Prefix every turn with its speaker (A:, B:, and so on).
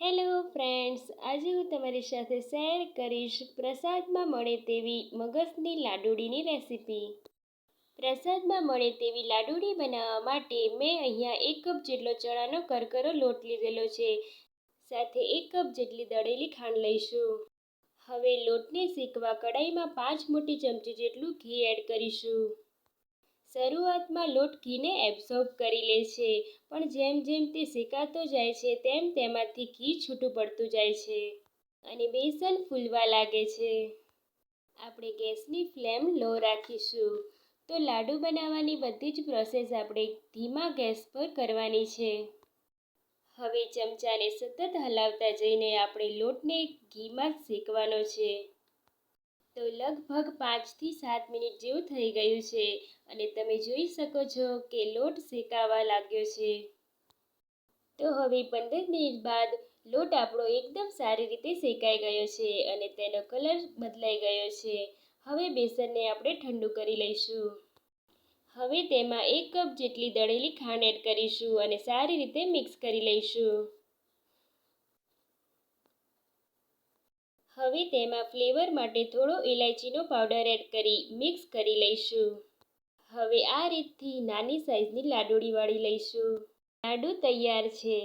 A: Hello friends, આજે હું તમારી સાથે શેર કરીશ પ્રસાદમાં મળે તેવી મગજની લાડુળીની રેસીપી. પ્રસાદમાં મળે તેવી લાડુળી બનાવવા માટે મેં અહીંયા 1 કપ જેટલો ચણાનો કરકરો લોટ લીધેલો છે. સાથે 1 કપ જેટલી દળેલી ખાંડ લઈશું. હવે લોટને શેકવા કડાઈમાં 5 મોટી ચમચી જેટલું ઘી એડ કરીશું. શરૂઆતમાં લોટ ઘીને એબ્સોર્બ કરી લે છે, પણ જેમ જેમ તે શેકાતો જાય છે તેમ તેમાંથી ઘી છૂટું પડતું જાય છે અને બેસન ફૂલવા લાગે છે. આપણે ગેસની ફ્લેમ લો રાખીશું. તો લાડુ બનાવવાની બધી જ પ્રોસેસ આપણે ધીમા ગેસ પર કરવાની છે. હવે ચમચાને સતત હલાવતા જઈને આપણે લોટને ઘીમાં શેકવાનો છે. તો લગભગ 5 થી 7 મિનિટ જેવું થઈ ગયું છે અને તમે જોઈ શકો છો કે લોટ શેકાવા લાગ્યો છે. તો હવે 15 મિનિટ બાદ લોટ આપણો એકદમ સારી રીતે શેકાઈ ગયો છે અને તેનો કલર બદલાઈ ગયો છે. હવે બેસનને આપણે ઠંડુ કરી લઈશું. હવે તેમાં 1 કપ જેટલી દળેલી ખાંડ એડ કરીશું અને સારી રીતે મિક્સ કરી લઈશું. હવે તેમાં ફ્લેવર માટે થોડો ઇલાયચીનો પાવડર એડ કરી મિક્સ કરી લઈશું. હવે આ રીતથી નાની સાઈઝની લાડુળી વાળી લઈશું. લાડુ તૈયાર છે.